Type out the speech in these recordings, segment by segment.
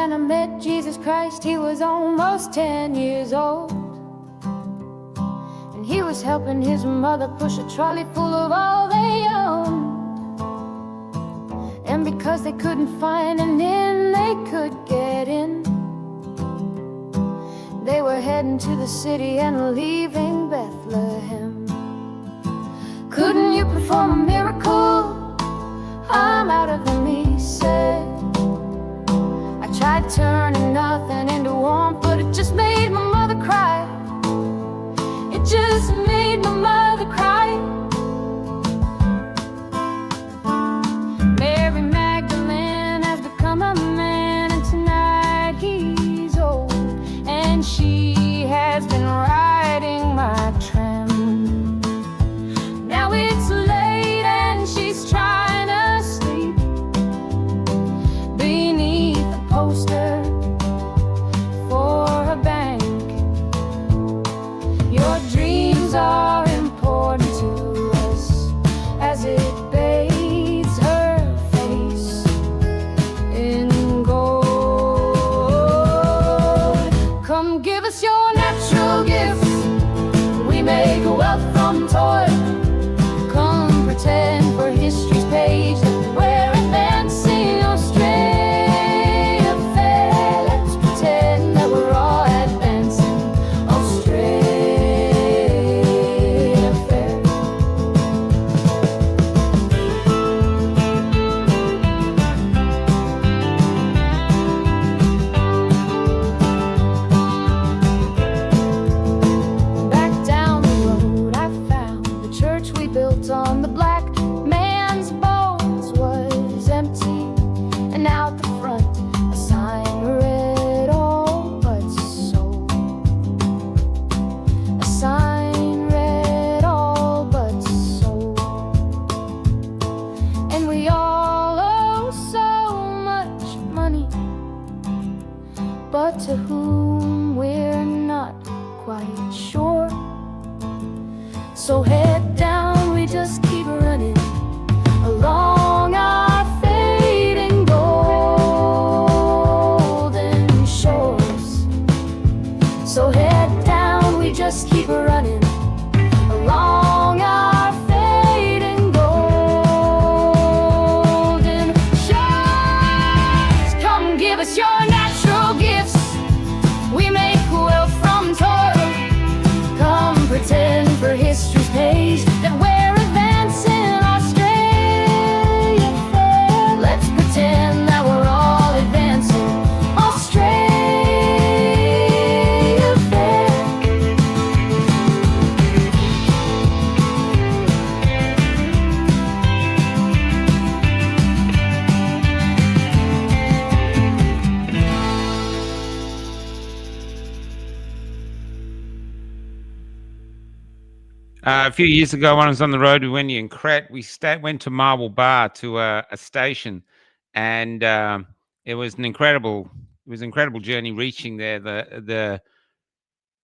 when I met Jesus Christ. He was almost 10 years old, and he was helping his mother push a trolley full of all they owned. And because they couldn't find an inn they could get in, they were heading to the city and leaving Bethlehem. Couldn't you perform a miracle? I'm out of them, he said. I tried turning nothing into warmth, but it just made my mother cry. It just made my mother cry. Mary Magdalene has become a man, and tonight he's old, and she has been riding my tram. Now it's late and she's trying to sleep beneath a poster for a bank. Your dreams are important to us, as it bathes her face in gold. Come give us your natural gifts, we make wealth from toil. Come pretend for history's page that we're advancing Australia fair. Let's pretend that we're all advancing Australia fair. Back down the road I found the church we built on the black man's bones was empty, and out the front a sign read all but sold. A sign read all but sold. And we all owe so much money, but to whom we're not quite sure. So head down, we just keep running along our fading golden shores. So head down, we just keep running along our fading golden shores. Come give us your natural gifts, we make wealth from toil. Come pretend for history's page that we're advancing Australia fair. Let's pretend that we're all advancing Australia fair. A few years ago, when I was on the road with Wendy and Cret, we went to Marble Bar to a station, and it was an incredible journey reaching there. The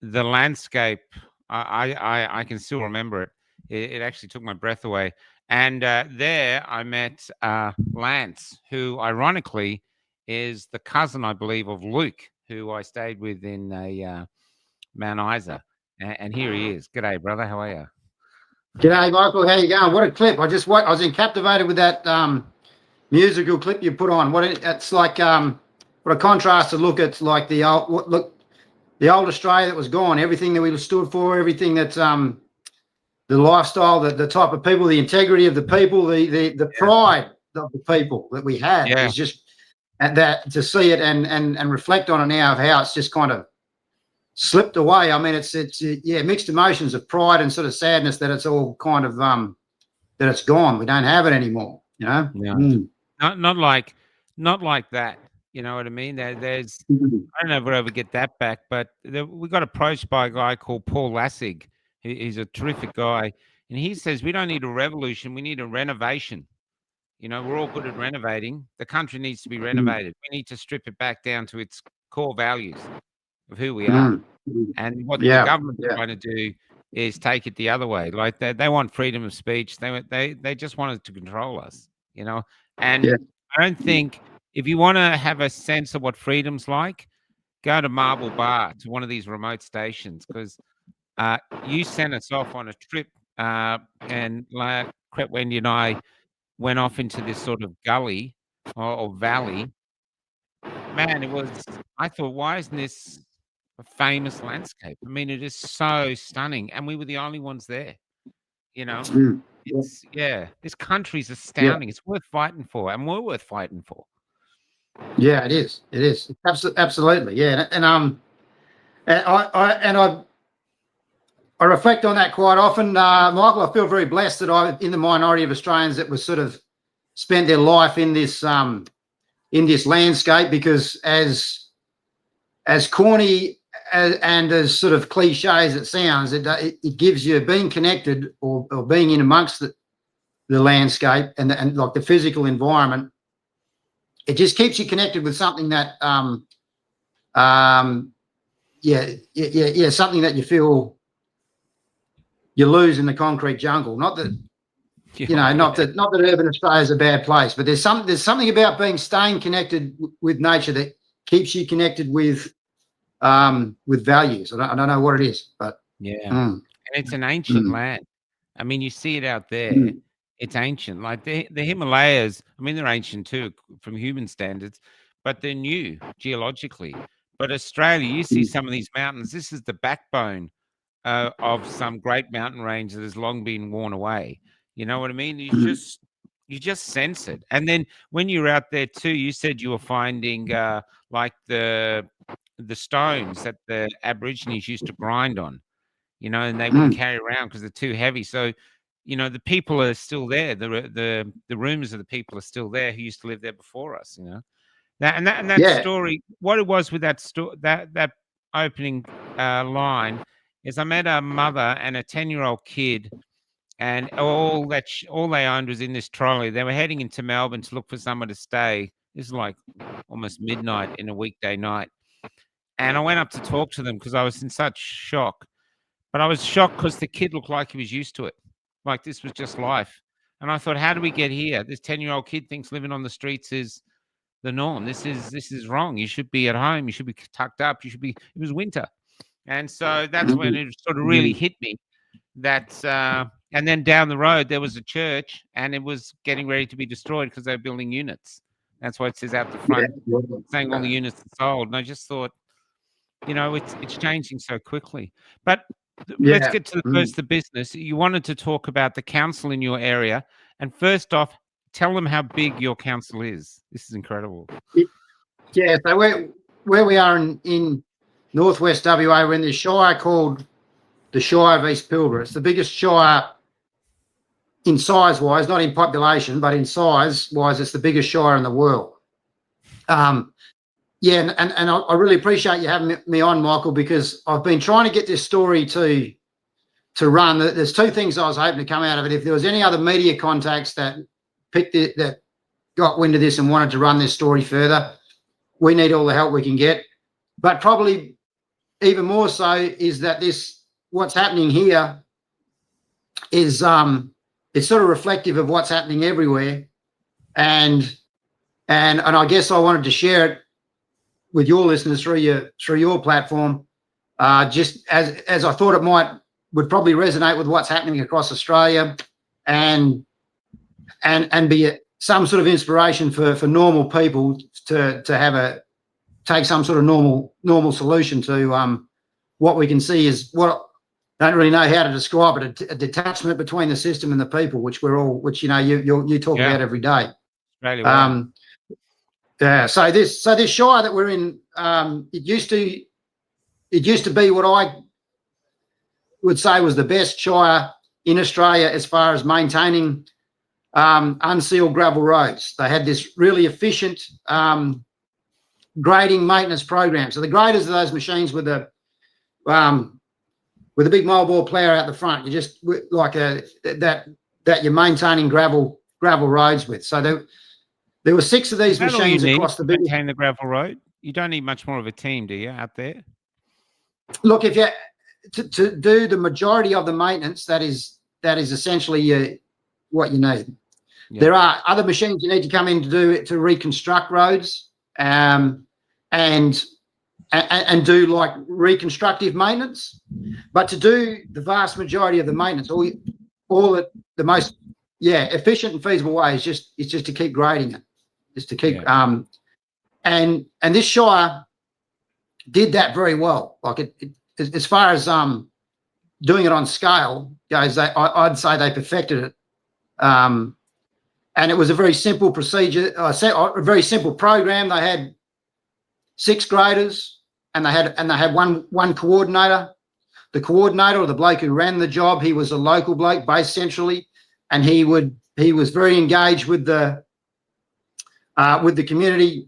landscape, I can still remember it. It actually took my breath away. And there I met Lance, who ironically is the cousin, I believe, of Luke, who I stayed with in Mount Isa. And here he is. G'day, brother. How are you? G'day, Michael. How you going? What a clip! I was captivated with that musical clip you put on. It's like what a contrasted look. It's like the old Australia that was gone. Everything that we stood for, everything that's the lifestyle, the type of people, the integrity of the people, the pride of the people that we had. Yeah. Is just at that to see it and reflect on it now of how it's just kind of slipped away. I mean, it's mixed emotions of pride and sort of sadness that it's all kind of that it's gone. We don't have it anymore. You know. Yeah. Mm. Not like that. You know what I mean? There's I don't know if we'll ever get that back, but we got approached by a guy called Paul Lassig. He's a terrific guy, and he says we don't need a revolution, we need a renovation. You know, we're all good at renovating. The country needs to be renovated. We need to strip it back down to its core values of who we are. And what the government's trying to do is take it the other way. Like they want freedom of speech. They just wanted to control us, you know. And I don't think if you want to have a sense of what freedom's like, go to Marble Bar, to one of these remote stations, because you sent us off on a trip, and like Crep Wendy and I went off into this sort of gully or valley. Man, it was. I thought, why isn't this a famous landscape? I mean, it is so stunning, and we were the only ones there. You know, Mm. it's this country's Yeah. astounding. It's worth fighting for, and we're worth fighting for. Yeah, it is. It is. Absolutely. Yeah. And I reflect on that quite often, Michael. I feel very blessed that I'm in the minority of Australians that was sort of spent their life in this landscape, because as corny and as sort of cliche as it sounds, it gives you being connected or being in amongst the landscape and like the physical environment. It just keeps you connected with something that something that you feel you lose in the concrete jungle. Not that not that urban Australia is a bad place, but there's something about staying connected with nature that keeps you connected with values. I don't know what it is, but and it's an ancient land. I mean, you see it out there. It's ancient, like the Himalayas. I mean, they're ancient too from human standards, but they're new geologically. But Australia, you see some of these mountains. This is the backbone of some great mountain range that has long been worn away. You know what I mean? You just sense it. And then when you're out there too, you said you were finding like the stones that the Aborigines used to grind on, and they wouldn't carry around because they're too heavy. So, the people are still there. The rumors of the people are still there who used to live there before us. That story. What it was with that that opening line is, I met a mother and a 10-year-old kid, and all they owned was in this trolley. They were heading into Melbourne to look for somewhere to stay. This is like almost midnight in a weekday night. And I went up to talk to them because I was in such shock. But I was shocked because the kid looked like he was used to it. Like this was just life. And I thought, how do we get here? This 10-year-old kid thinks living on the streets is the norm. This is wrong. You should be at home. You should be tucked up. It was winter. And so that's when it sort of really hit me that, and then down the road, there was a church and it was getting ready to be destroyed because they were building units. That's why it says out the front, saying all the units are sold. And I just thought, it's changing so quickly. But let's get to the business. You wanted to talk about the council in your area. And first off, tell them how big your council is. This is incredible. Yeah, so where we are in northwest WA, we're in this shire called the Shire of East Pilbara. It's the biggest shire in size-wise, not in population, but in size-wise, it's the biggest shire in the world. And I really appreciate you having me on, Michael, because I've been trying to get this story to run. There's two things I was hoping to come out of it. If there was any other media contacts that that got wind of this and wanted to run this story further, we need all the help we can get. But probably even more so is that what's happening here is it's sort of reflective of what's happening everywhere, and I guess I wanted to share it with your listeners through your platform, just as I thought it would probably resonate with what's happening across Australia, and be some sort of inspiration for normal people to take some sort of normal solution to what we can see is what I don't really know how to describe it, a detachment between the system and the people, which you talk about every day. Really well. So this shire that we're in, it used to be what I would say was the best shire in Australia as far as maintaining unsealed gravel roads. They had this really efficient grading maintenance program. So the graders are those machines with a big mobile plough out the front. You just like that you're maintaining gravel roads with. So there were 6 of these machines across the big. Maintain the gravel road. You don't need much more of a team, do you, out there? Look, if you to do the majority of the maintenance, that is essentially what you need. Yeah. There are other machines you need to come in to do it, to reconstruct roads, and do like reconstructive maintenance. But to do the vast majority of the maintenance, all the most efficient and feasible way is just to keep grading it, just to keep and this Shire did that very well. Like it as far as doing it on scale goes, I'd say they perfected it. And it was a very simple procedure, a very simple program. They had 6 graders, and they had one coordinator. The coordinator, or the bloke who ran the job, he was a local bloke based centrally, and he was very engaged with the community.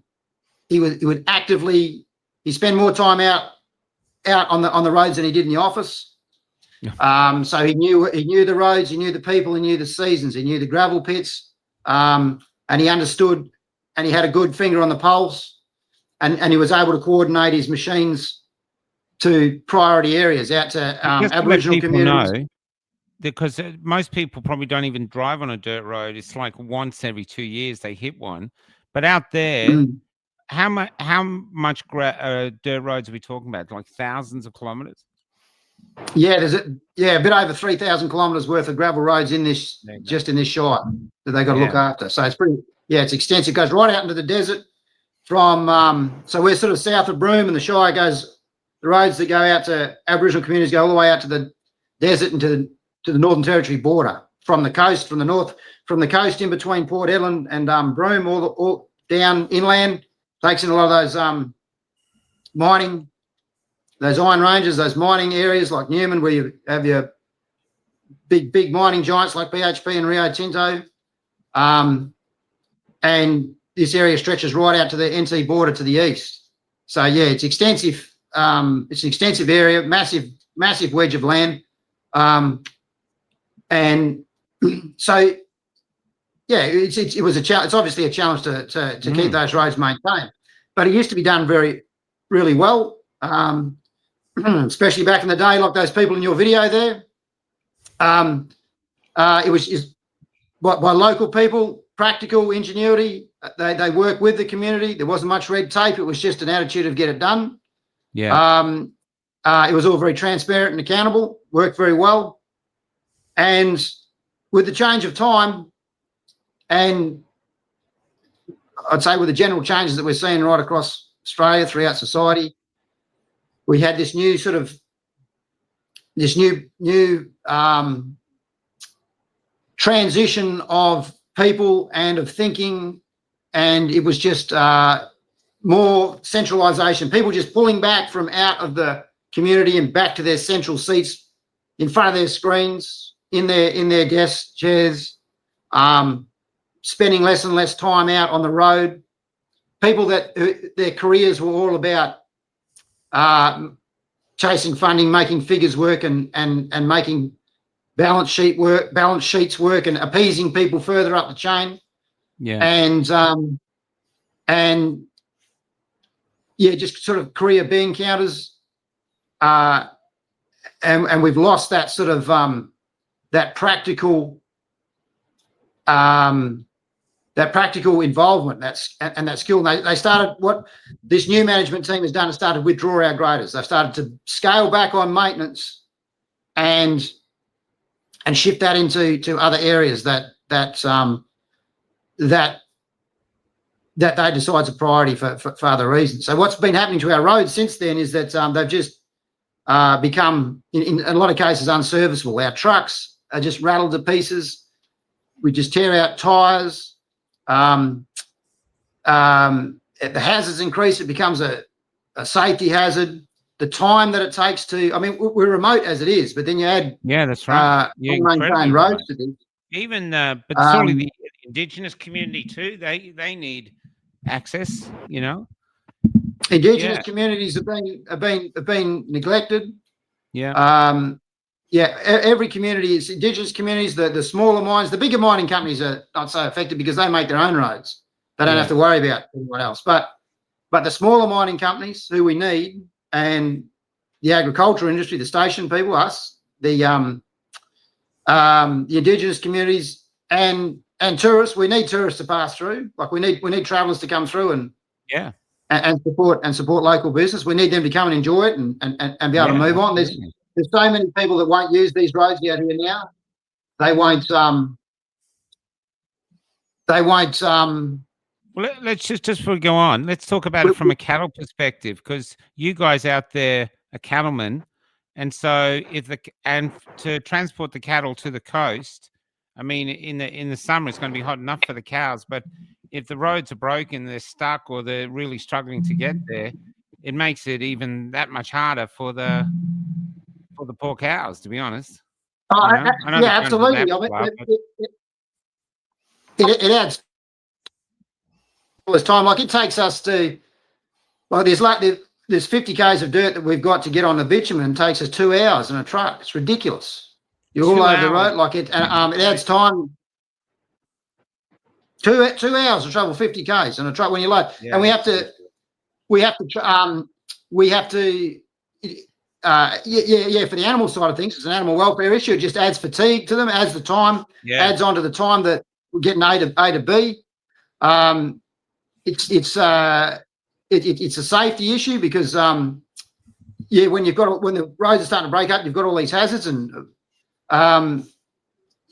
He would actively, he spent more time out on the roads than he did in the office. So he knew the roads, he knew the people, he knew the seasons, he knew the gravel pits, and he understood, and he had a good finger on the pulse, and he was able to coordinate his machines to priority areas out to Aboriginal communities. Know, because most people probably don't even drive on a dirt road. It's like once every 2 years they hit one. But out there, how much dirt roads are we talking about? Like thousands of kilometres? Yeah, there's a bit over 3,000 kilometres worth of gravel roads in this, just in this Shire, that they got to look after. So it's pretty, it's extensive. It goes right out into the desert from, so we're sort of south of Broome, and the Shire goes, the roads that go out to Aboriginal communities go all the way out to the desert and to the Northern Territory border, from the coast, from the coast in between Port Ellen and Broome, all down inland, takes in a lot of those mining, those iron ranges, those mining areas like Newman, where you have your big mining giants like BHP and Rio Tinto. And this area stretches right out to the NT border to the east. So it's extensive. It's an extensive area, massive wedge of land. And so, it was a challenge. It's obviously a challenge to keep those roads maintained, but it used to be done really well. Especially back in the day, like those people in your video there. It was by local people, practical ingenuity. They work with the community. There wasn't much red tape. It was just an attitude of get it done. Yeah. It was all very transparent and accountable. Worked very well. And with the change of time, and I'd say with the general changes that we're seeing right across Australia, throughout society, we had this new sort of transition of people and of thinking, and it was just more centralisation. People just pulling back from out of the community and back to their central seats in front of their screens, in their desk chairs, spending less and less time out on the road. People that their careers were all about chasing funding, making figures work, and making balance sheets work, and appeasing people further up the chain. Just sort of career bean counters, and we've lost that sort of that practical involvement, and that skill. They started, what this new management team has done, is started to withdraw our graders. They've started to scale back on maintenance and shift that into other areas that they decide is a priority for other reasons. So what's been happening to our roads since then is that they've just become, in a lot of cases, unserviceable. Our trucks are just rattled to pieces. We just tear out tyres. The hazards increase. It becomes a safety hazard. The time that it takes to, I mean, we're remote as it is, but then you add that's right. unmaintained roads to this. Even but surely the Indigenous community too, they need access, Indigenous communities have been neglected. Every community is Indigenous communities. The smaller mines, the bigger mining companies are not so affected because they make their own roads. They don't have to worry about anyone else. But the smaller mining companies, who we need, and the agricultural industry, the station people, us, the Indigenous communities, and and tourists. We need tourists to pass through. Like we need travellers to come through and Yeah. support local business. We need them to come and enjoy it and be able to move on. There's so many people that won't use these roads out here now. They won't. Well, let's just before we go on, let's talk about it from a cattle perspective, because you guys out there are cattlemen, and so to transport the cattle to the coast, I mean, in the summer it's going to be hot enough for the cows, but if the roads are broken, they're stuck, or they're really struggling to get there, it makes it even that much harder for the poor cows, to be honest. Yeah, absolutely. It adds all this time. Like it takes us to, well, there's 50 k's of dirt that we've got to get on the bitumen, and it takes us 2 hours in a truck. It's ridiculous. You're all over the road, like it. It adds time. 2 hours to travel 50 k's in a truck when you load, and we have to, for the animal side of things, it's an animal welfare issue. It just adds fatigue to them, adds the time, adds on to the time that we're getting A to B. It's a safety issue because when the roads are starting to break up, you've got all these hazards, and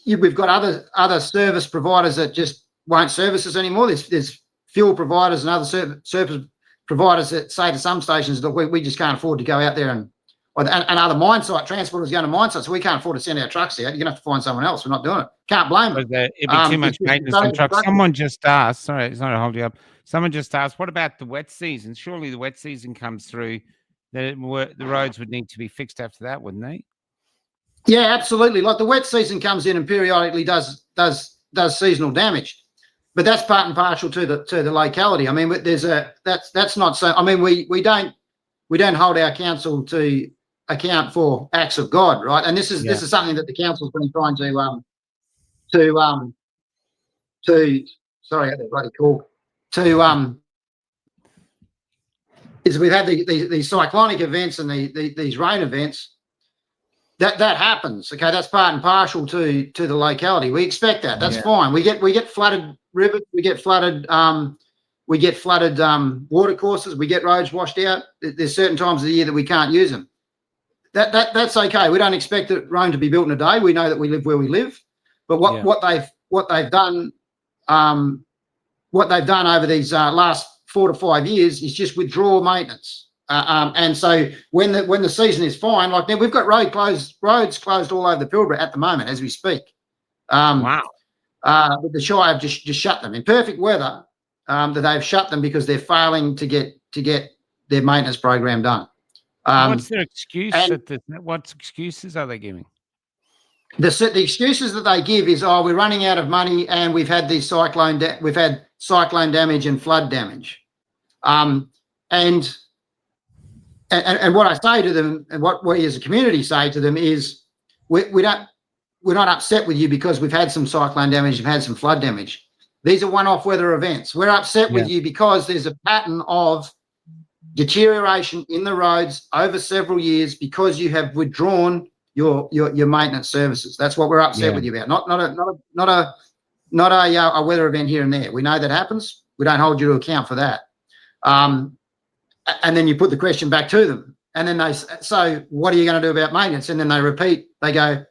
we've got other service providers that just won't service us anymore. There's fuel providers and other service providers that say to some stations that we just can't afford to go out there, and other mine site transporters going to mine sites, so we can't afford to send our trucks out. You're going to have to find someone else. We're not doing it. Can't blame them. It'd be too much maintenance on trucks. Someone just asked, sorry to hold you up. Someone just asked, what about the wet season? Surely the wet season comes through, the roads would need to be fixed after that, wouldn't they? Yeah, absolutely. Like the wet season comes in and periodically does seasonal damage, but that's part and parcel to the locality. I mean, that's not so. I mean, we don't hold our council to account for acts of God, right? And this is something that the council's been trying is we've had these cyclonic events and these rain events. That happens. Okay, that's part and parcel to the locality. We expect that. That's fine. We get flooded rivers. We get flooded water courses. We get roads washed out. There's certain times of the year that we can't use them. That's okay. We don't expect Rome to be built in a day. We know that we live where we live. But what they've done over these last 4 to 5 years is just withdraw maintenance. And so when the season is fine, like now we've got roads closed all over the Pilbara at the moment as we speak. Wow. But the Shire have just shut them in perfect weather. That they've shut them because they're failing to get their maintenance program done. What's their excuse? What excuses are they giving? The excuses that they give is, we're running out of money and we've had cyclone damage and flood damage. And what I say to them, and what we as a community say to them is, we're not upset with you because we've had some cyclone damage, we've had some flood damage. These are one-off weather events. We're upset with you because there's a pattern of deterioration in the roads over several years because you have withdrawn your maintenance services. That's what we're upset with you about. Not a weather event here and there. We know that happens. We don't hold you to account for that. And then you put the question back to them, and then so what are you going to do about maintenance? And then they repeat. They go,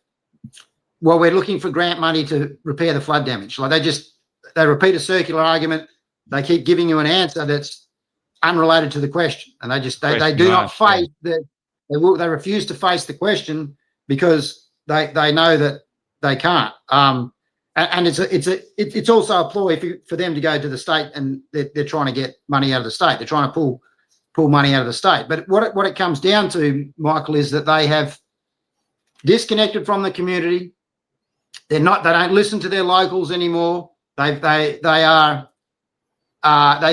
well, we're looking for grant money to repair the flood damage. Like they repeat a circular argument. They keep giving you an answer that's unrelated to the question, and they do not face that. They refuse to face the question because they know that they can't. And it's also a ploy for them to go to the state, and they're trying to get money out of the state. They're trying to pull money out of the state. But what it comes down to, Michael, is that they have disconnected from the community. They don't listen to their locals anymore. They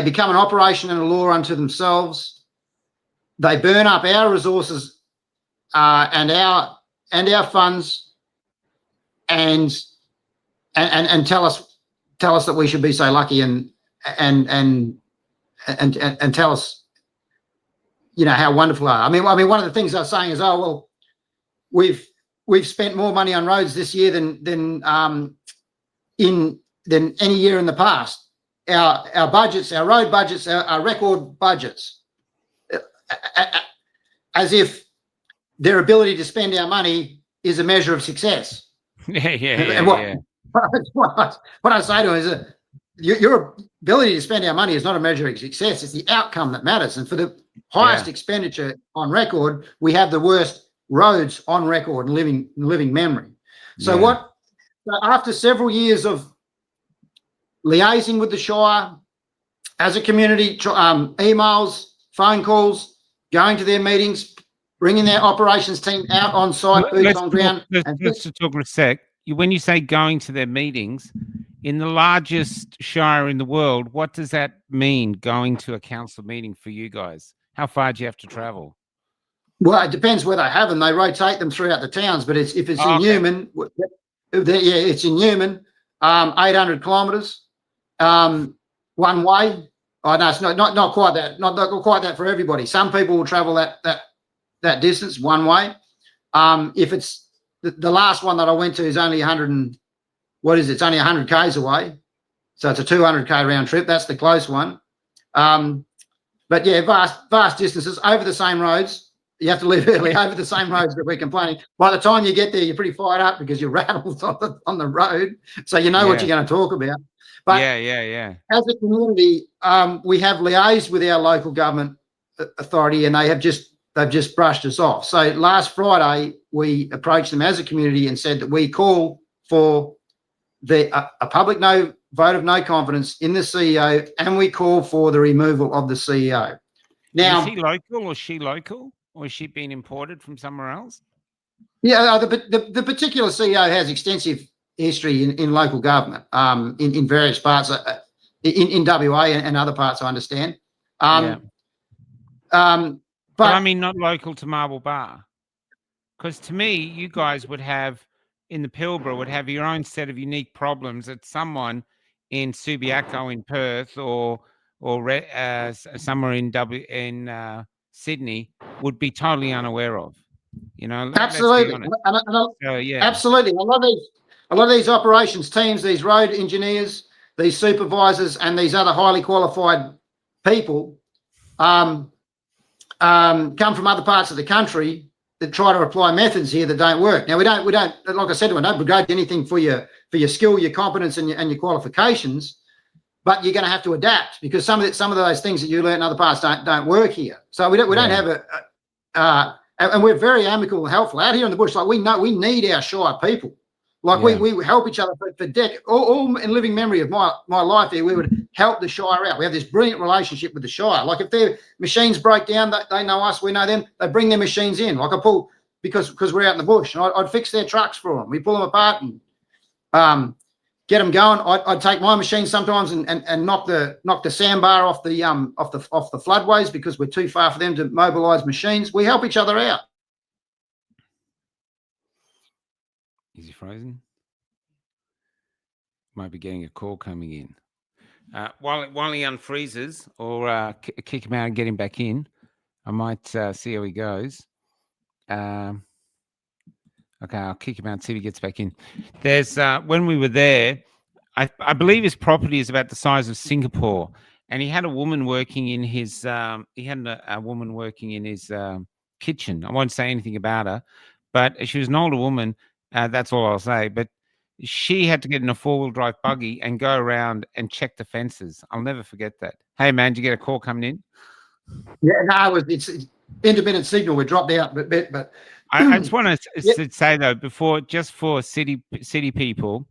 become an operation and a law unto themselves. They burn up our resources and our funds, and tell us that we should be so lucky, and tell us, how wonderful are. I mean, one of the things they're saying is, oh well, we've spent more money on roads this year than in than any year in the past. Our budgets, our road budgets, are record budgets, as if their ability to spend our money is a measure of success. Yeah. What I say to them is that your ability to spend our money is not a measure of success. It's the outcome that matters. And for the highest expenditure on record, we have the worst roads on record in living memory. So after several years of liaising with the Shire as a community, emails, phone calls, going to their meetings, bringing their operations team out on site, boots on ground. Let's talk for a sec. When you say going to their meetings, in the largest shire in the world, what does that mean, going to a council meeting for you guys? How far do you have to travel? Well, it depends where they have them. They rotate them throughout the towns, but if it's in Newman, it's in Newman, 800 kilometres, one way. Oh no, it's not quite that. Not quite that for everybody. Some people will travel that distance one way. If it's the last one that I went to is only 100 and it's only 100 k's away, so it's a 200k round trip. That's the close one. But yeah, vast distances over the same roads. You have to leave early over the same roads that we're complaining. By the time you get there, you're pretty fired up because you're rattled on the road, so you know what you're going to talk about. But as a community, we have liaised with our local government authority, and they've just brushed us off. So last Friday, we approached them as a community and said that we call for a public vote of no confidence in the CEO, and we call for the removal of the CEO. Now, is he local or she local, or is she being imported from somewhere else? Yeah, the particular CEO has extensive history in local government, in various parts, in WA and other parts, I understand. But I mean, not local to Marble Bar, because to me, you guys would have in the Pilbara would have your own set of unique problems that someone in Subiaco in Perth or somewhere in Sydney would be totally unaware of. You know, absolutely. Absolutely. A lot of these operations teams, these road engineers, these supervisors, and these other highly qualified people come from other parts of the country that try to apply methods here that don't work. Now we don't, like I said, we don't begrudge anything for your skill, your competence, and your qualifications, but you're going to have to adapt because some of those things that you learn in other parts don't work here. So we don't have and we're very amicable and helpful out here in the bush. Like we need our Shire people. Like we help each other for decades. All in living memory of my life here, we would help the Shire out. We have this brilliant relationship with the Shire. Like if their machines break down, they know us, we know them. They bring their machines in. Like I pull because we're out in the bush, and I'd fix their trucks for them. We pull them apart and get them going. I'd take my machine sometimes and knock the sandbar off the floodways because we're too far for them to mobilise machines. We help each other out. Is he frozen? Might be getting a call coming in. While he unfreezes or kick him out and get him back in, I might see how he goes. Okay, I'll kick him out and see if he gets back in. There's when we were there, I believe his property is about the size of Singapore, and he had a woman working in his a woman working in his kitchen. I won't say anything about her, but she was an older woman. That's all I'll say. But she had to get in a four-wheel drive buggy and go around and check the fences. I'll never forget that. Hey, man, did you get a call coming in? Yeah, no, it's intermittent signal. We dropped out a bit, but I just want to say though, just for city people.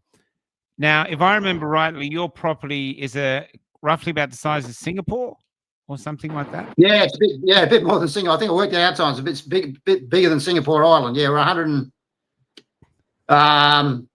Now, if I remember rightly, your property is roughly about the size of Singapore or something like that. Yeah, it's a bit more than Singapore. I think I worked out times. It's a bit bigger than Singapore Island. Yeah, we're 100 and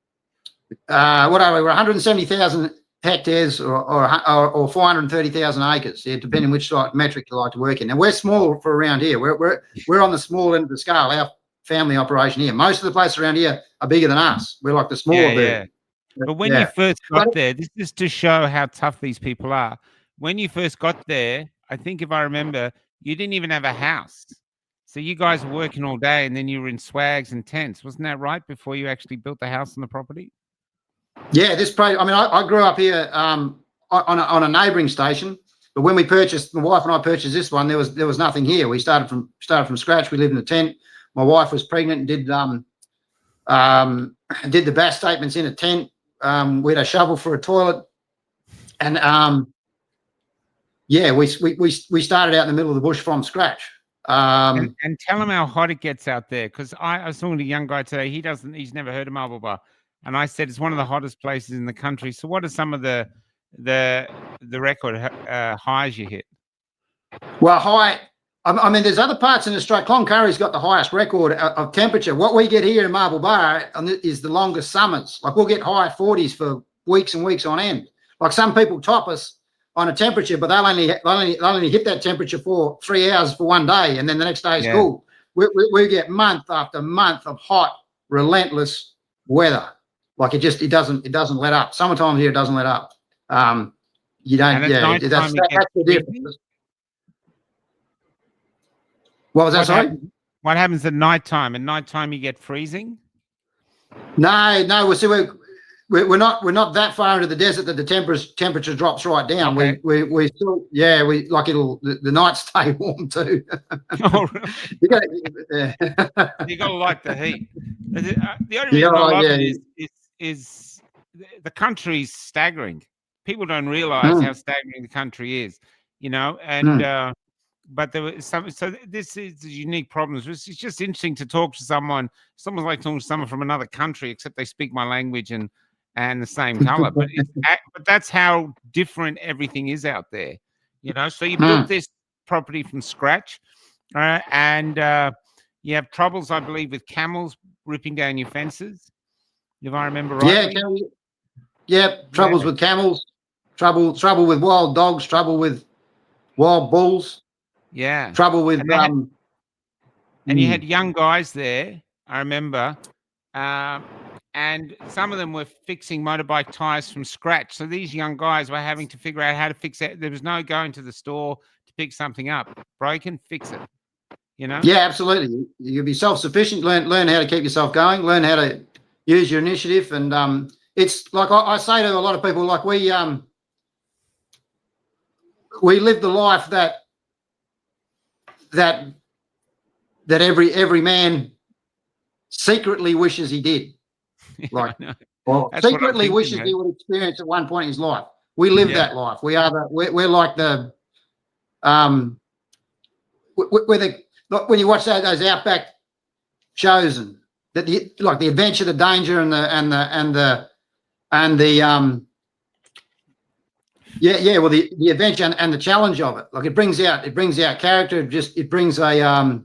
what are we? We're 170,000 hectares or 430,000 acres. Yeah, depending which metric you like to work in. And we're small for around here. We're on the small end of the scale. Our family operation here. Most of the places around here are bigger than us. We're like the smaller bird. Yeah. But when you first got there, this is to show how tough these people are. When you first got there, I think if I remember, you didn't even have a house. So you guys were working all day and then you were in swags and tents. Wasn't that right before you actually built the house on the property? Yeah, I mean, I grew up here on a neighbouring station, but when we purchased, my wife and I purchased this one, there was nothing here. We started from scratch. We lived in a tent. My wife was pregnant and did the bath statements in a tent. We had a shovel for a toilet, and yeah, we started out in the middle of the bush from scratch. And tell him how hot it gets out there, because I was talking to a young guy today. He's never heard of Marble Bar, and I said it's one of the hottest places in the country. So, what are some of the record highs you hit? Well, I mean, there's other parts in Australia. Cloncurry's got the highest record of temperature. What we get here in Marble Bar is the longest summers. Like, we'll get high 40s for weeks and weeks on end. Like, some people top us on a temperature, but they'll only hit that temperature for 3 hours for one day, and then the next day is cool. We get month after month of hot, relentless weather. Like, it doesn't let up. Summertime here, it doesn't let up. You don't. Yeah, that's the difference. What was that? Sorry. What happens at nighttime? At nighttime, you get freezing. No. We're not that far into the desert that the temperature drops right down. Okay. We still, yeah, the nights stay warm too. Oh, really? You got to like the heat. The only reason I love it is the country's staggering. People don't realize how staggering the country is, and but there was some. So this is a unique problem. It's just interesting to talk to someone. Someone's like talking to someone from another country, except they speak my language and the same color. But that's how different everything is out there, So you built this property from scratch, and you have troubles, I believe, with camels ripping down your fences, if I remember right. Yeah, troubles with camels, trouble with wild dogs, trouble with wild bulls. Yeah, trouble with and you had young guys there, I remember, and some of them were fixing motorbike tires from scratch. So these young guys were having to figure out how to fix it. There was no going to the store to pick something up. Broken, fix it. Yeah, absolutely. You can be self-sufficient. Learn how to keep yourself going. Learn how to use your initiative. And it's like I say to a lot of people, like we live the life that every man secretly wishes he did. Like, secretly wishes he would experience at one point in his life. We live that life. We're like the when you watch those outback shows and the adventure, the danger, and the the adventure and the challenge of it. Like, it brings out character. It brings a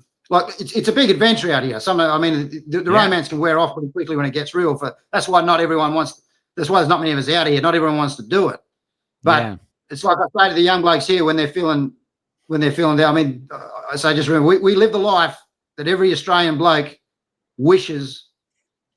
it's a big adventure out here. The romance can wear off pretty quickly when it gets real. That's why not everyone wants. That's why there's not many of us out here. Not everyone wants to do it. But it's like I say to the young blokes here when they're feeling down. I mean, I say, just remember, we live the life that every Australian bloke wishes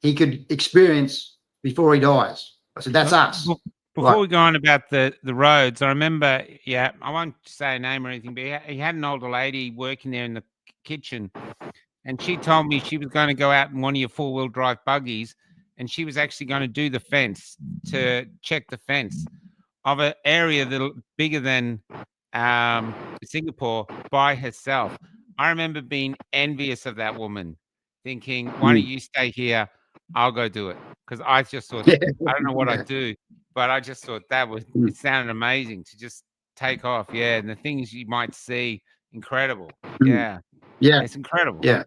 he could experience before he dies. I said, that's us. Before we go on about the roads, I remember, I won't say a name or anything, but he had an older lady working there in the kitchen, and she told me she was going to go out in one of your four-wheel drive buggies, and she was actually going to do the fence, to check the fence of an area that bigger than Singapore by herself. I remember being envious of that woman, thinking, why don't you stay here? I'll go do it. Because I just thought, I don't know what I'd do, but I just thought it sounded amazing to just take off. Yeah. And the things you might see, incredible. Yeah. Yeah. It's incredible. Yeah.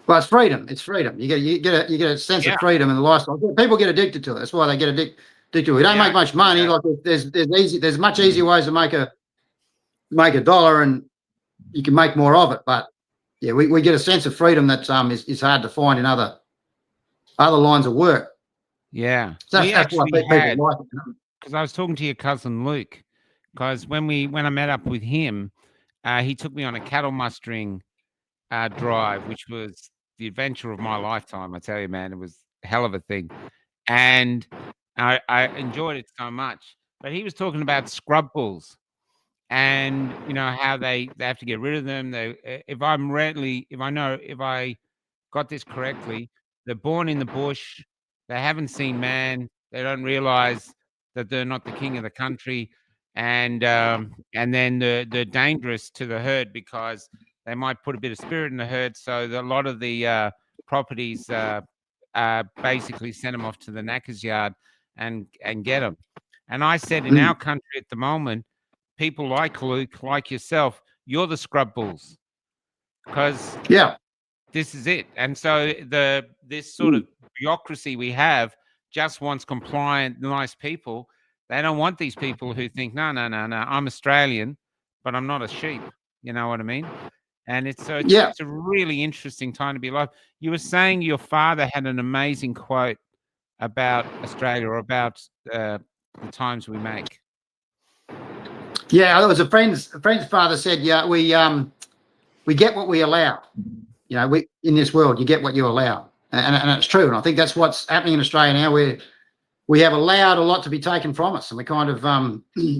Well, it's freedom. It's freedom. You get a sense of freedom in the lifestyle. People get addicted to it. That's why they get addicted to it. We don't make much money. Yeah. Like, there's much easier ways to make a dollar, and you can make more of it. But yeah, we get a sense of freedom that is hard to find in other lines of work. Yeah. That's why people like it. Because I was talking to your cousin Luke, because when I met up with him, he took me on a cattle mustering drive, which was the adventure of my lifetime. I tell you, man, it was a hell of a thing. And I enjoyed it so much. But he was talking about scrub bulls, and how they have to get rid of them. If I got this correctly, they're born in the bush. They haven't seen man. They don't realize that they're not the king of the country, and then they're dangerous to the herd because they might put a bit of spirit in the herd. So a lot of the properties basically send them off to the knackers yard and get them. And I said, in our country at the moment, people like Luke, like yourself, you're the scrub bulls, because Yeah. this is it. And so this sort of bureaucracy we have just wants compliant, nice people. They don't want these people who think, no, I'm Australian, but I'm not a sheep. You know what I mean? And it's a really interesting time to be alive. You were saying your father had an amazing quote about Australia, or about the times we make. Yeah, there was a friend's father said, yeah, we get what we allow. You know, in this world, you get what you allow, and it's true. And I think that's what's happening in Australia now. We have allowed a lot to be taken from us, and we kind of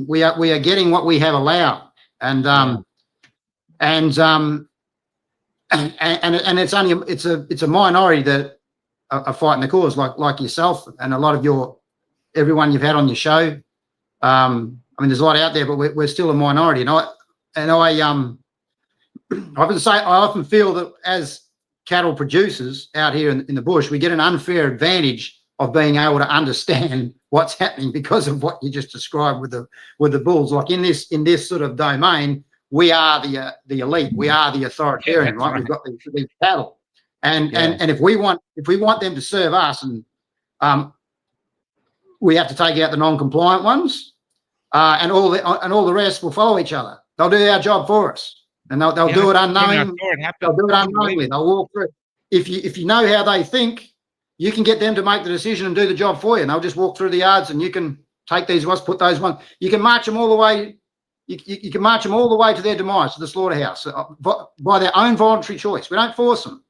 we are getting what we have allowed, and it's only it's a minority that are fighting the cause, like yourself and a lot of everyone you've had on your show. I mean, there's a lot out there, but we're still a minority, and I often feel that as cattle producers out here in the bush, we get an unfair advantage of being able to understand what's happening because of what you just described with the bulls. Like in this sort of domain, we are the elite, we are the authoritarian, right? We've got these cattle, and if we want them to serve us, and we have to take out the non-compliant ones, and all the rest will follow each other. They'll do our job for us. And they'll do it unknowingly. They'll do it unknowingly. They'll walk through. If you know how they think, you can get them to make the decision and do the job for you. And they'll just walk through the yards, and you can take these ones, put those ones. You can march them all the way. You can march them all the way to their demise, to the slaughterhouse, by their own voluntary choice. We don't force them.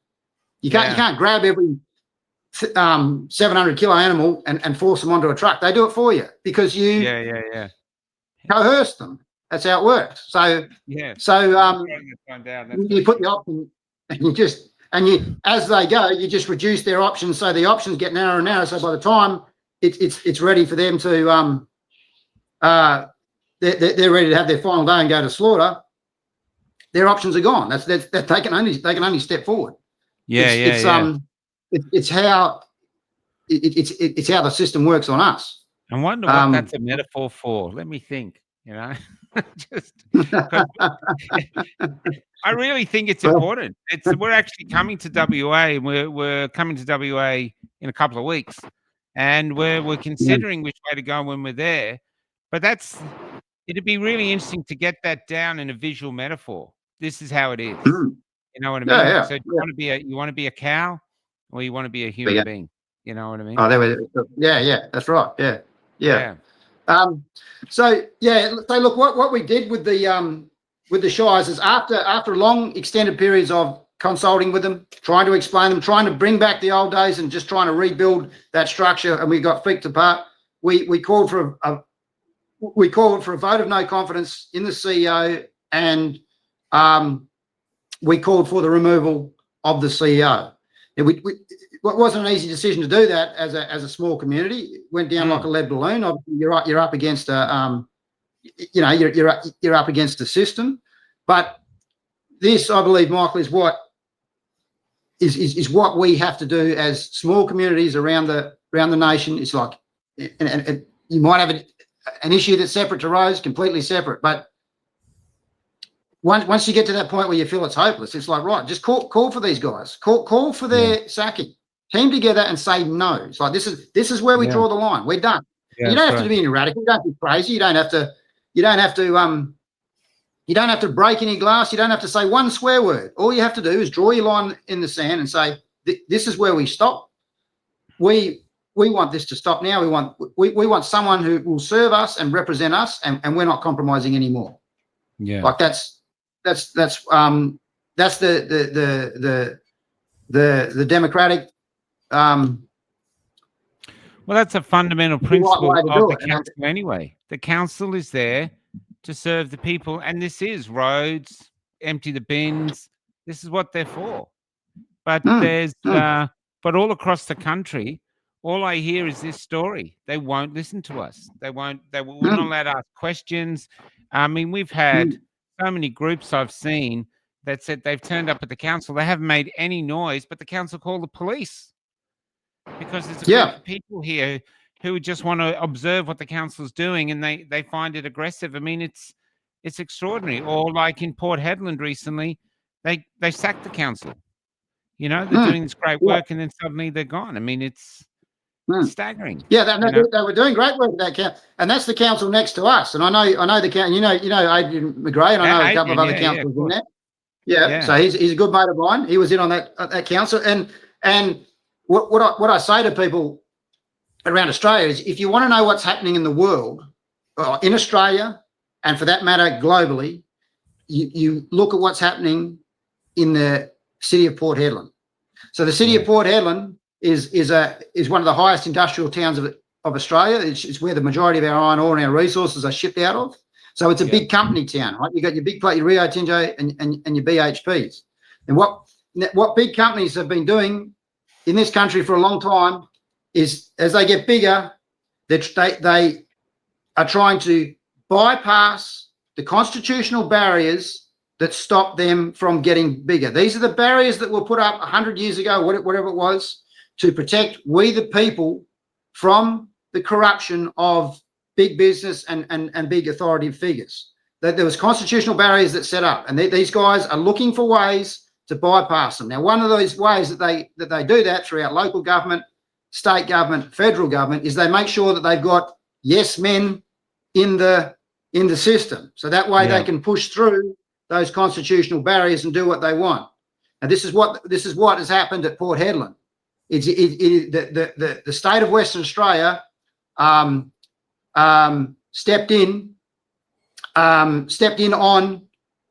You can't grab every 700 kilo animal and force them onto a truck. They do it for you because you coerce them. That's how it works. So you put the option, and you as they go, you just reduce their options, so the options get narrower and narrower. So by the time it's ready for them to they're ready to have their final day and go to slaughter, their options are gone. That's they can only step forward. It's how the system works on us. I wonder what that's a metaphor for. Let me think. You know, I really think it's important. We're actually coming to WA, and we're coming to WA in a couple of weeks, and we're considering which way to go when we're there. But it'd be really interesting to get that down in a visual metaphor. This is how it is. You know what I mean? Yeah. So you want to be a cow, or you want to be a human being? You know what I mean? Oh, that's right. Yeah. So look, what we did with the Shires is after long extended periods of consulting with them, trying to explain them, trying to bring back the old days, and just trying to rebuild that structure, and we got freaked apart. We called for a vote of no confidence in the CEO, and we called for the removal of the CEO. It wasn't an easy decision to do that as a small community. It went down like a lead balloon. Obviously, you're up against you're up against the system. But this, I believe, Michael, is what we have to do as small communities around the nation. It's like, and you might have an issue that's separate to Rose, completely separate, but once you get to that point where you feel it's hopeless, it's like, right, just call for these guys, call for their sacking, team together and say no. It's like, this is where we draw the line. We're done. You don't have to be any radical. You don't be crazy. You don't have to break any glass. You don't have to say one swear word. All you have to do is draw your line in the sand and say, this is where we stop. We want this to stop now. We want someone who will serve us and represent us, and we're not compromising anymore. Yeah. Like that's the democratic. Well, that's a fundamental principle of the council anyway. The council is there to serve the people, and this is roads, empty the bins. This is what they're for. But but all across the country, all I hear is this story. They won't listen to us. They won't. They will not let us questions. I mean, we've had so many groups I've seen that said they've turned up at the council. They haven't made any noise, but the council called the police because there's a group of people here who just want to observe what the council's doing, and they find it aggressive. I mean, it's extraordinary. Or like in Port Hedland recently, they sacked the council. You know, they're doing this great work, and then suddenly they're gone. I mean, it's staggering. Yeah, they were doing great work at that council, and that's the council next to us. And I know the council. You know Adrian McGray, and I know a couple of other councillors in there. Yeah, so he's a good mate of mine. He was in on that council, and what I say to people around Australia is, if you want to know what's happening in the world, in Australia, and for that matter globally, you look at what's happening in the city of Port Hedland. So the city of Port Hedland is one of the highest industrial towns of Australia. It's where the majority of our iron ore and our resources are shipped out of. So it's a big company town, right? You got your big plate, your Rio Tinto, and your BHPs. And what big companies have been doing in this country for a long time is, as they get bigger, they are trying to bypass the constitutional barriers that stop them from getting bigger. These are the barriers that were put up 100 years ago, whatever it was, to protect we the people from the corruption of big business and big authoritative figures. There was constitutional barriers that set up, and these guys are looking for ways to bypass them. Now, one of those ways that they do that throughout local government, state government, federal government, is they make sure that they've got yes men in the system, so that way they can push through those constitutional barriers and do what they want. And this is what has happened at Port Hedland. The state of Western Australia stepped in on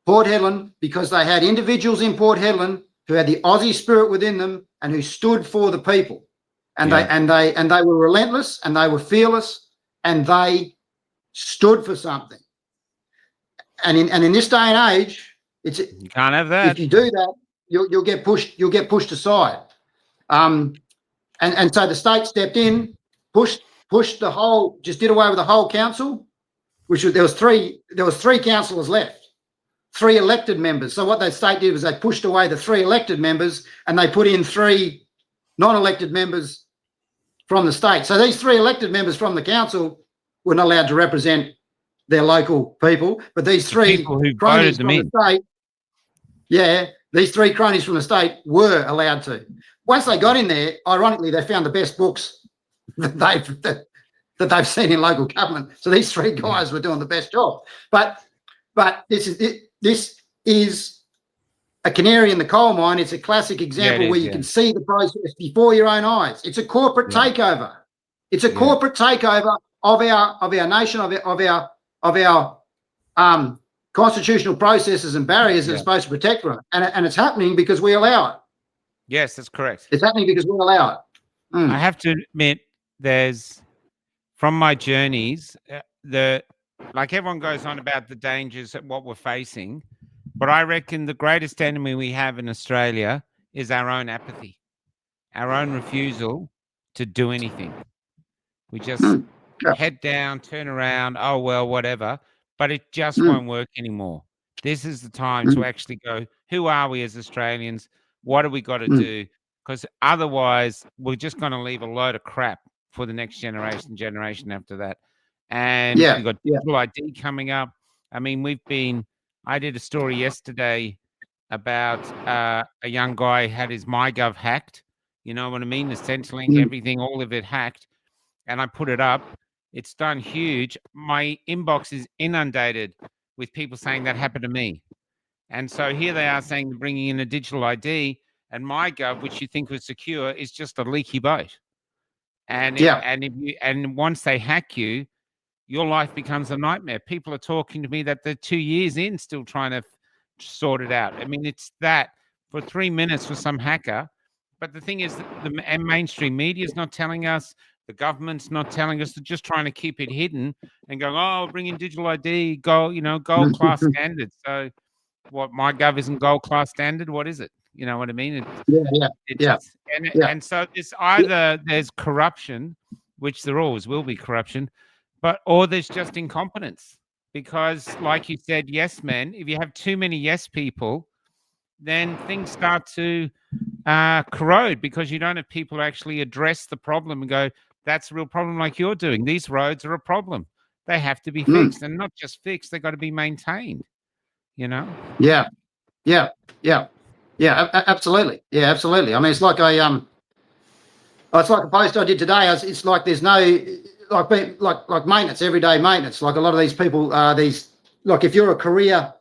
Port Hedland because they had individuals in Port Hedland who had the Aussie spirit within them and who stood for the people, and they were relentless, and they were fearless, and they stood for something. And in this day and age, you can't have that. If you do that, you'll get pushed. You'll get pushed aside. And so the state stepped in, pushed the whole, just did away with the whole council, there was three councillors left, 3 elected members. So what the state did was they pushed away the 3 elected members, and they put in 3 non-elected members from the state. So these 3 elected members from the council were not allowed to represent their local people, but these 3 cronies from the state, these 3 cronies from the state were allowed to. Once they got in there, ironically, they found the best books that they've seen in local government. So these 3 guys were doing the best job. But this is a canary in the coal mine. It's a classic example where you can see the process before your own eyes. It's a corporate takeover. It's a corporate takeover of our nation, of our constitutional processes and barriers that are supposed to protect them. And it's happening because we allow it. Yes, that's correct. It's happening because we allow it. I have to admit, from my journeys, like everyone goes on about the dangers of what we're facing, but I reckon the greatest enemy we have in Australia is our own apathy, our own refusal to do anything. We just head down, turn around, oh, well, whatever, but it just won't work anymore. This is the time to actually go, who are we as Australians? What do we got to do? Because otherwise, we're just going to leave a load of crap for the next generation after that. And we've got digital ID coming up. I mean, I did a story yesterday about a young guy had his MyGov hacked. You know what I mean? The Centrelink, everything, all of it hacked. And I put it up. It's done huge. My inbox is inundated with people saying that happened to me. And so here they are saying they're bringing in a digital ID, and MyGov, which you think was secure, is just a leaky boat. And and once they hack you, your life becomes a nightmare. People are talking to me that they're 2 years in, still trying to sort it out. I mean, it's that for 3 minutes for some hacker. But the thing is, the mainstream media is not telling us. The government's not telling us. They're just trying to keep it hidden and going, oh, bring in digital ID, gold class standards. So what, MyGov isn't gold class standard? What is it? You know what I mean? Yeah. Yeah. Yeah. And so it's either there's corruption, which there always will be corruption, or there's just incompetence. Because, like you said, yes men, if you have too many yes people, then things start to corrode, because you don't have people who actually address the problem and go, that's a real problem, like you're doing. These roads are a problem. They have to be fixed, and not just fixed, they've got to be maintained, you know? Yeah. Absolutely. Yeah, absolutely. I mean, it's like it's like a post I did today. It's like there's no like maintenance, everyday maintenance. Like a lot of these people, like if you're a career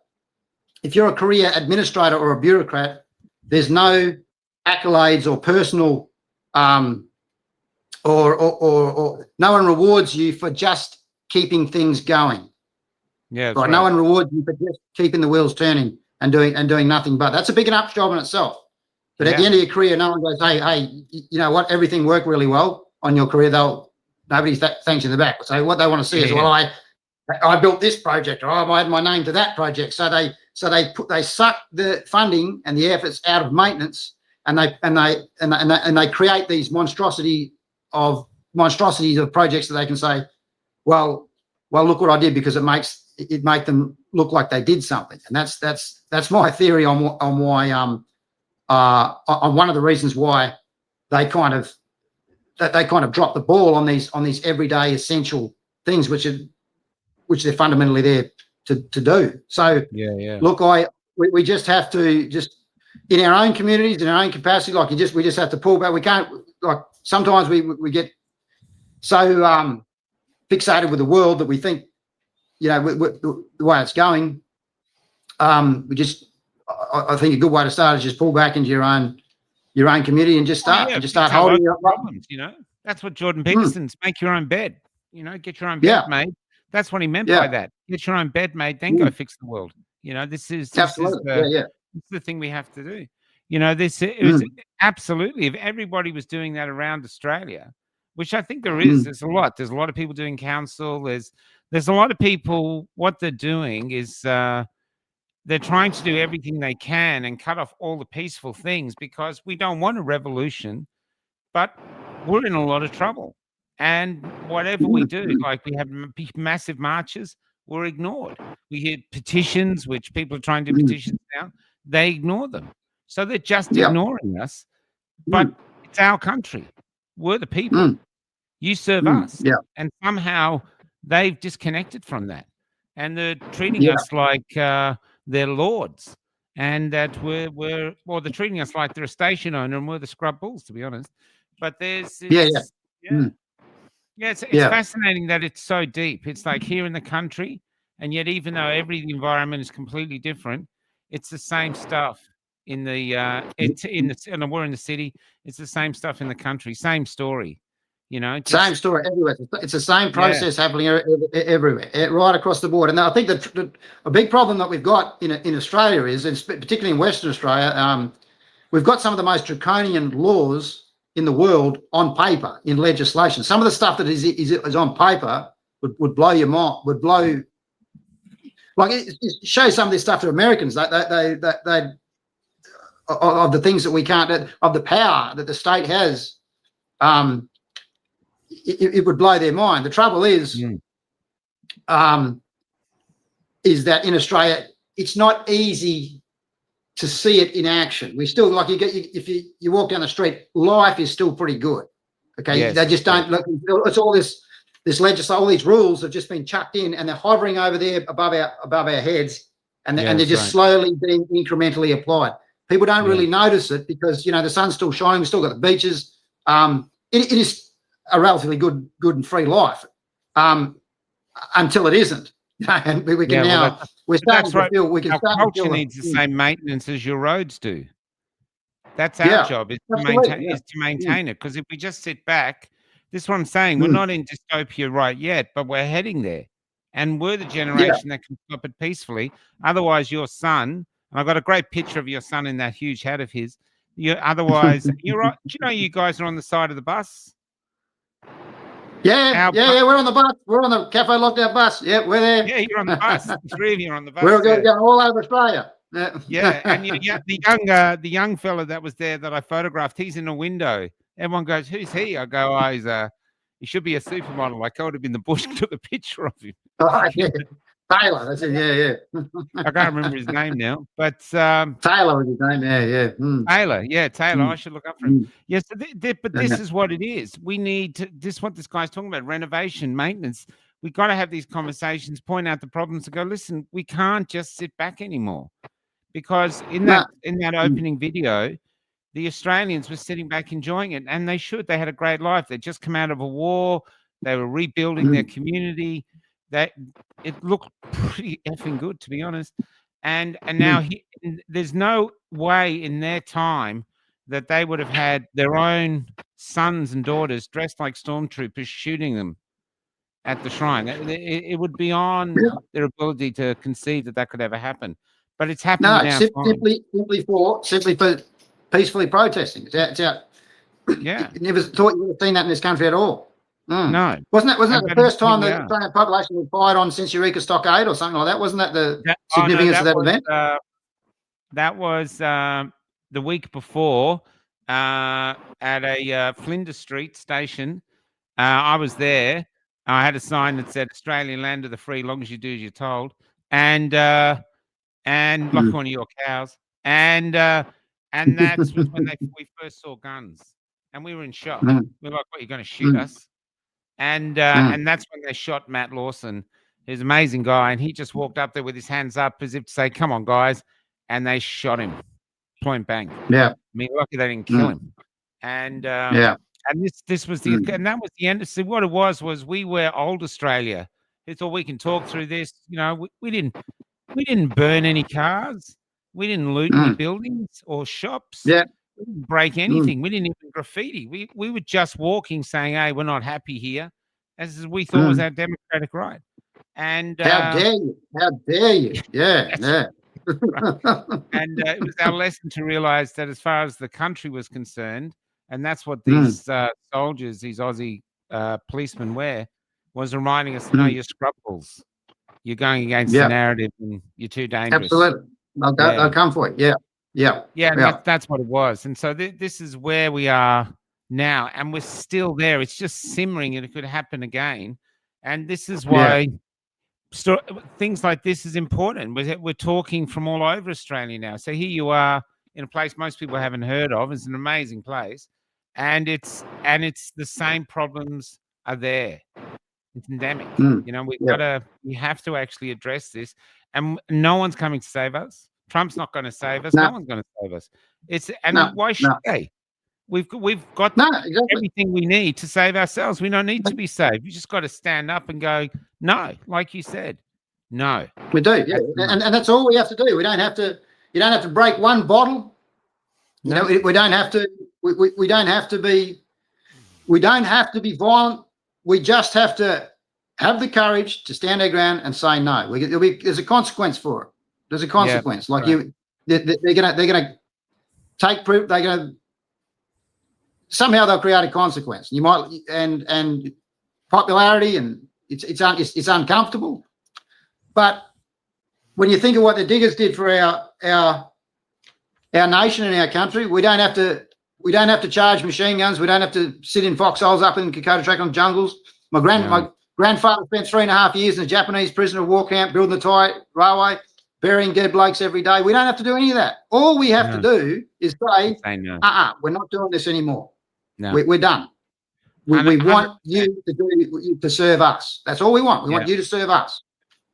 administrator or a bureaucrat, there's no accolades or personal or no one rewards you for just keeping things going. Yeah, right. No one rewards you for just keeping the wheels turning and doing nothing but. That's a big enough job in itself. But at the end of your career, no one goes, hey, you know what? Everything worked really well on your career. Nobody thanks you in the back. So what they want to see is, well, I built this project, or I had my name to that project. So they suck the funding and the efforts out of maintenance, and they create these monstrosities of projects that they can say, well, look what I did, because it make them look like they did something. And that's my theory on why on one of the reasons why they kind of drop the ball on these everyday essential things, which they're fundamentally there to do. So look, we just have to, just in our own communities, in our own capacity, like we just have to pull back. We can't, like, sometimes we get so fixated with the world that we think, you know, the way it's going. I think a good way to start is just pull back into your own community and just start holding your problems. You know, that's what Jordan Peterson's make your own bed. You know, get your own bed made. That's what he meant by that. Get your own bed made, then go fix the world. You know, this is the thing we have to do. You know, it was absolutely, if everybody was doing that around Australia, which I think there is, there's a lot of people doing council. There's a lot of people, what they're doing is they're trying to do everything they can and cut off all the peaceful things, because we don't want a revolution, but we're in a lot of trouble. And whatever we do, like we have massive marches, we're ignored. We hear petitions, which people are trying to do petitions now. They ignore them. So they're just ignoring us. But it's our country. We're the people. You serve us. And somehow they've disconnected from that. And they're treating us like they're lords. And that they're treating us like they're a station owner, and we're the scrub bulls, to be honest. But there's it's fascinating that it's so deep. It's like here in the country, and yet even though every environment is completely different, it's the same stuff in the and we're in the city. It's the same stuff in the country. Same story, you know. Same story everywhere. It's the same process happening everywhere, right across the board. And I think that a big problem that we've got in Australia is, and particularly in Western Australia, we've got some of the most draconian laws in the world on paper, in legislation. Some of the stuff that is on paper would blow your mind, would blow, like it shows some of this stuff to Americans, they of the things that we can't, of the power that the state has, it would blow their mind. The trouble is that in Australia, it's not easy to see it in action. We still, like, if you walk down the street, life is still pretty good. Okay, they just don't look. It's all this legislation, all these rules have just been chucked in, and they're hovering over there above our heads, and they're just slowly being incrementally applied. People don't really notice it because, you know, the sun's still shining. We've still got the beaches. It is a relatively good and free life until it isn't. And we can now. We're starting to feel. We can. Our culture needs the same maintenance as your roads do. That's our job, is to maintain it. Because if we just sit back, this is what I'm saying. We're not in dystopia right yet, but we're heading there, and we're the generation that can stop it peacefully. Otherwise, your son. And I've got a great picture of your son in that huge hat of his. Otherwise, you're right. Do you know you guys are on the side of the bus? Yeah, we're on the bus. We're on the Cafe Lockdown bus. Yeah, we're there. Yeah, you're on the bus. The three of you are on the bus. We're going all over Australia. Yeah, and the young fella that was there that I photographed, he's in a window. Everyone goes, "Who's he?" I go, "Oh, he should be a supermodel." Like I would have been the bush, took a picture of him. Oh, yeah. Taylor, that's it. Yeah. I can't remember his name now, but Taylor was his name. Yeah. Taylor. Yeah, Taylor. I should look up for him. Mm. Yes, but this is what it is. We need to. This is what this guy's talking about: renovation, maintenance. We got to have these conversations, point out the problems, and go. Listen, we can't just sit back anymore, because in that opening video, the Australians were sitting back enjoying it, and they should. They had a great life. They'd just come out of a war. They were rebuilding their community. That it looked pretty effing good, to be honest. And now there's no way in their time that they would have had their own sons and daughters dressed like stormtroopers shooting them at the shrine. It would be on their ability to conceive that could ever happen. But it's happening now. Simply for peacefully protesting. It's out. Yeah. Never thought you would have seen that in this country at all. No. Wasn't that the first time the Australian population was fired on since Eureka Stockade or something like that? Wasn't that the significance of that event? That was the week before at a Flinders Street station. I was there. I had a sign that said "Australian land of the free, long as you do as you're told," and like one of your cows, and that's when we first saw guns, and we were in shock. We were like, "What, you're going to shoot us?" And that's when they shot Matt Lawson, who's an amazing guy, and he just walked up there with his hands up as if to say, "Come on, guys," and they shot him, point blank. Yeah, I mean, lucky they didn't kill him. And and this was the and that was the end. See, what it was we were old Australia. Who thought we can talk through this? You know, we didn't burn any cars. We didn't loot any buildings or shops. Yeah. We didn't break anything. We didn't even graffiti. We were just walking, saying, "Hey, we're not happy here," as we thought was our democratic right. And how dare you? How dare you? Yeah. And it was our lesson to realize that as far as the country was concerned, and that's what these soldiers, these Aussie policemen wear, was reminding us, no, you're scrubbles. You're going against the narrative and you're too dangerous. Absolutely. They'll come for it. Yeah. That's what it was. And so this is where we are now, and we're still there. It's just simmering, and it could happen again. And this is why things like this is important. We're talking from all over Australia now. So here you are in a place most people haven't heard of. It's an amazing place, and it's the same problems are there. It's endemic. You know, we have to actually address this, and no one's coming to save us. Trump's not going to save us. No one's going to save us. Why should they? We've got everything we need to save ourselves. We don't need to be saved. You just got to stand up and go, no, like you said, no. We do, yeah, and that's all we have to do. We don't have to. You don't have to break one bottle. You know, we don't have to. We don't have to be. We don't have to be violent. We just have to have the courage to stand our ground and say no. There's a consequence for it. There's a consequence. They're gonna take proof. They're gonna somehow they'll create a consequence. You might and popularity, and it's uncomfortable. But when you think of what the diggers did for our nation and our country, we don't have to charge machine guns. We don't have to sit in foxholes up in Kokoda Trackland jungles. My grandfather spent 3.5 years in a Japanese prisoner of war camp building the Thai railway, burying dead blokes every day. We don't have to do any of that. All we have to do is say, we're not doing this anymore. No. We're done. We want you to serve us. That's all we want. We want you to serve us.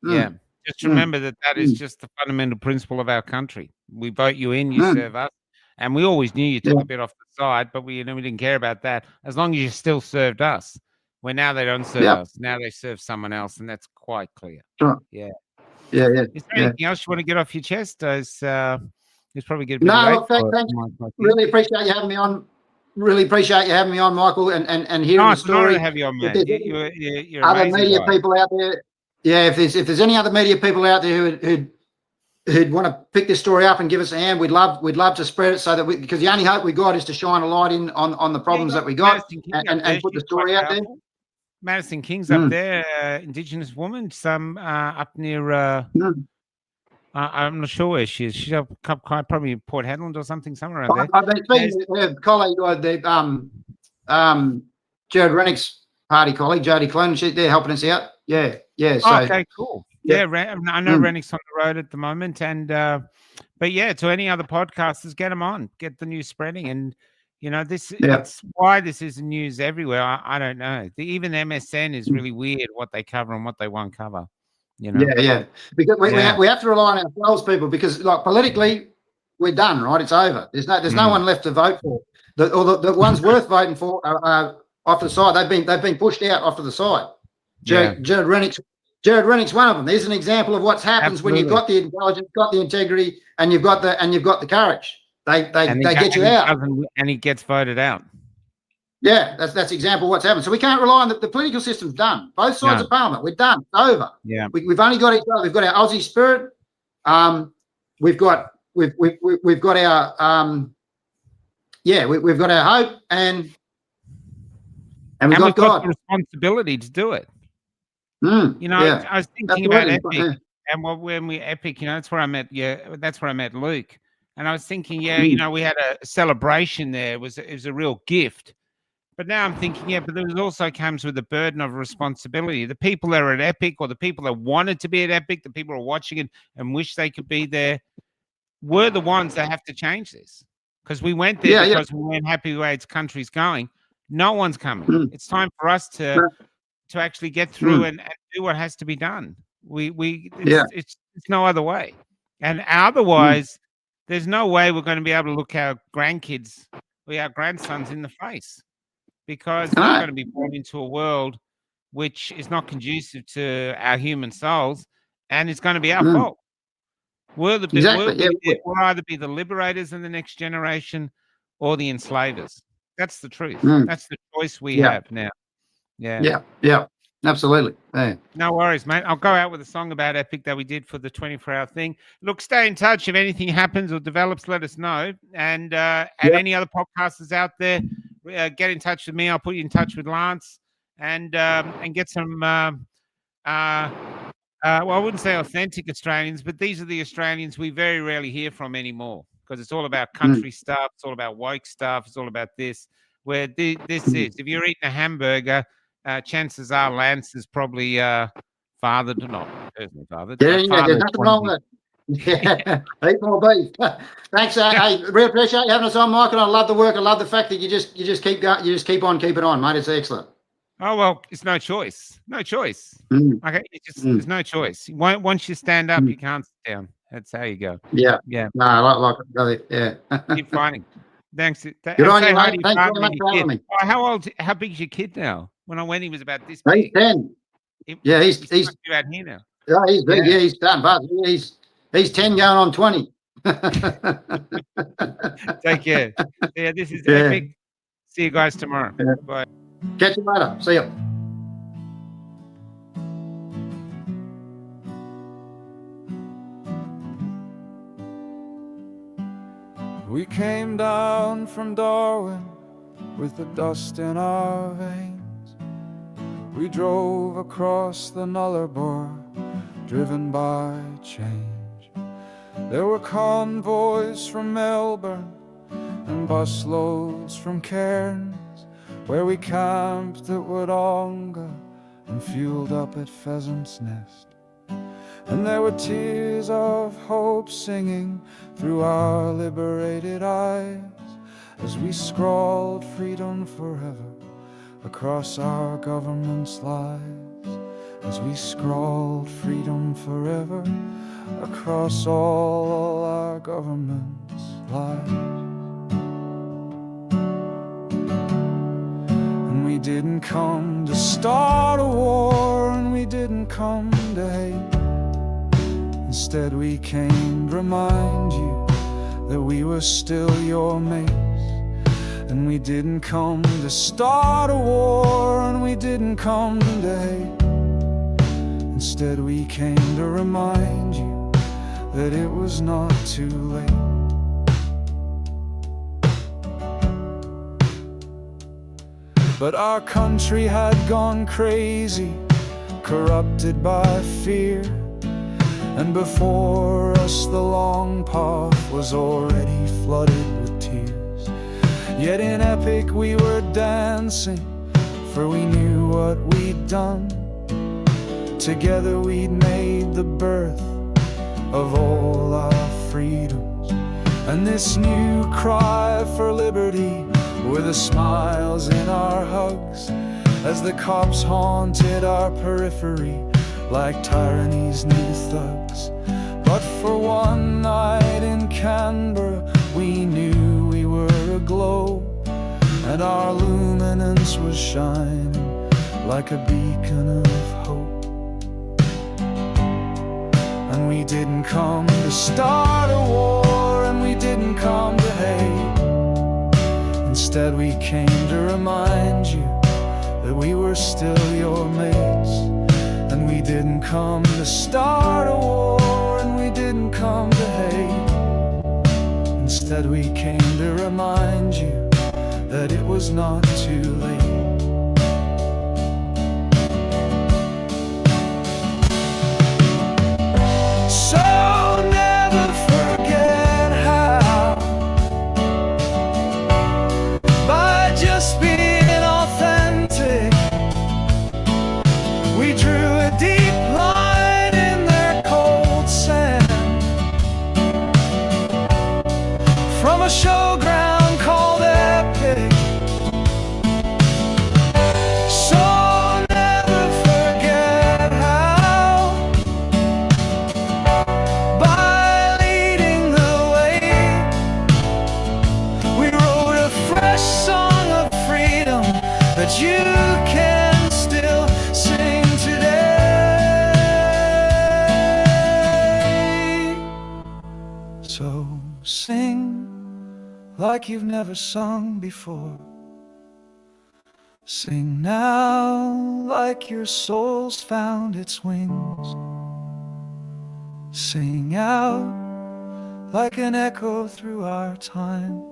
Yeah. Just remember that is just the fundamental principle of our country. We vote you in, you serve us. And we always knew you took a bit off the side, but we didn't care about that. As long as you still served us. Well, now they don't serve us. Now they serve someone else, and that's quite clear. Sure. Yeah. Yeah. Is there anything else you want to get off your chest? It's probably get a bit late. Thanks. Really appreciate you having me on. Really appreciate you having me on, Michael, and hearing the story. To have you on, man. You're other media people out there. Yeah, if there's any other media people out there who'd want to pick this story up and give us a hand, we'd love to spread it so that because the only hope we got is to shine a light on the problems that we got and put the story out there. Madison King's up there, Indigenous woman, some up near I'm not sure where she is. She's up probably in Port Hedland or something, somewhere around there. I've been speaking to a colleague, Jared Rennick's party colleague, Jodie Clone. They're helping us out. Yeah. So, Okay, cool. Yeah. I know Rennick's on the road at the moment, and but yeah, to any other podcasters, get them on, get the news spreading, and it's why this is news everywhere. I don't know. Even MSN is really weird what they cover and what they won't cover. Yeah. Because we have to rely on ourselves, people, because like politically, we're done, right? It's over. There's no one left to vote for. The ones worth voting for are off to the side. They've been pushed out off to the side. Jared Rennick's one of them. There's an example of what happens when you've got the intelligence, got the integrity, and you've got the courage. They get you out, and he gets voted out. Yeah, that's example of what's happened. So we can't rely on the political system's done. Both sides of Parliament, we're done. It's over. Yeah, we've only got each other. We've got our Aussie spirit. We've got our we've got our hope, and we've got God. The responsibility to do it. I was thinking about Epic, and when we Epic, that's where I met. Yeah, that's where I met Luke. And I was thinking, we had a celebration there. It was a real gift. But now I'm thinking, but there also comes with the burden of responsibility. The people that are at Epic, or the people that wanted to be at Epic, the people who are watching it and wish they could be there, were the ones that have to change this. Because we went there because we weren't happy the way its country's going. No one's coming. It's time for us to actually get through and do what has to be done. It's no other way. And otherwise, there's no way we're going to be able to look our grandkids or our grandsons in the face, because they're going to be born into a world which is not conducive to our human souls, and it's going to be our fault. We'll either be the liberators in the next generation or the enslavers. That's the truth. That's the choice we have now. Yeah. Absolutely. Yeah. No worries, mate. I'll go out with a song about Epic that we did for the 24-hour thing. Look, stay in touch. If anything happens or develops, let us know. And any other podcasters out there, get in touch with me. I'll put you in touch with Lance and get some. I wouldn't say authentic Australians, but these are the Australians we very rarely hear from anymore, because it's all about country stuff. It's all about woke stuff. It's all about this. Where this is, if you're eating a hamburger, chances are Lance is probably fathered or not personally fathered. There's nothing wrong with it. Eat more beef. Thanks. I really appreciate you having us on, Michael. I love the work. I love the fact that you just keep going. You just keep on keeping on, mate. It's excellent. Oh well, it's no choice. No choice. Okay, there's no choice. Once you stand up, you can't sit down. That's how you go. Yeah. No, I like it. Yeah. Keep fighting. Thanks. Good on you, mate. Thanks very much for having me. How big's your kid now? When I went, he was about this big. He's 10. He's about here now. Yeah, he's big. Yeah, he's done. But he's 10 going on 20. Take care. Yeah, this is Epic. See you guys tomorrow. Yeah. Bye. Catch you later. See you. We came down from Darwin with the dust in our veins. We drove across the Nullarbor, driven by change. There were convoys from Melbourne and busloads from Cairns, where we camped at Wodonga and fueled up at Pheasant's Nest. And there were tears of hope singing through our liberated eyes as we scrawled freedom forever across our government's lives. As we scrawled freedom forever across all our government's lives. And we didn't come to start a war, and we didn't come to hate. Instead we came to remind you that we were still your mates. And we didn't come to start a war, and we didn't come to hate. Instead we came to remind you that it was not too late. But our country had gone crazy, corrupted by fear. and before us the long path was already flooded with tears. Yet in epic we were dancing, for we knew what we'd done. Together we'd made the birth of all our freedoms, and this new cry for liberty were the smiles in our hugs, as the cops haunted our periphery like tyranny's new thugs. But for one night in Canberra, we knew we were aglow, and our luminance was shining like a beacon of hope. And we didn't come to start a war, and we didn't come to hate. Instead we came to remind you that we were still your mates. And we didn't come to start a war, and we didn't come to hate. Instead we came to remind you that it was not too late. So never forget how, by just being authentic, we drew a deep line in their cold sand, from a showground called epic. So never forget how, by leading the way, we wrote a fresh song of freedom that you can still sing today. So sing like you've never sung before. Sing now like your soul's found its wings. Sing out like an echo through our time,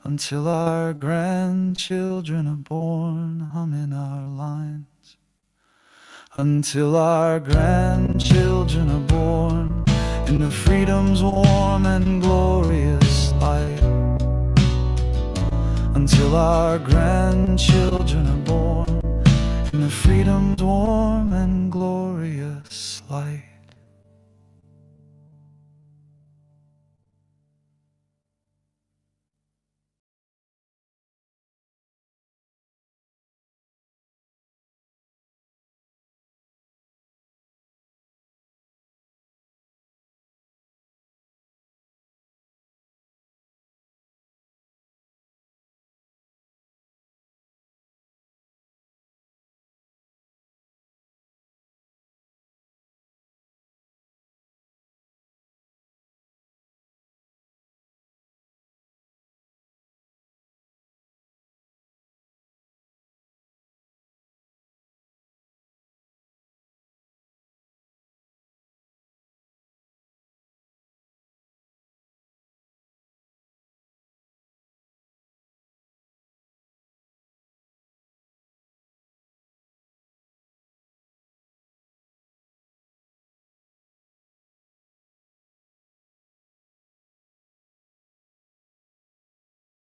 until our grandchildren are born humming our lines. Until our grandchildren are born in the freedom's warm and glorious light. Until our grandchildren are born in the freedom's warm and glorious light.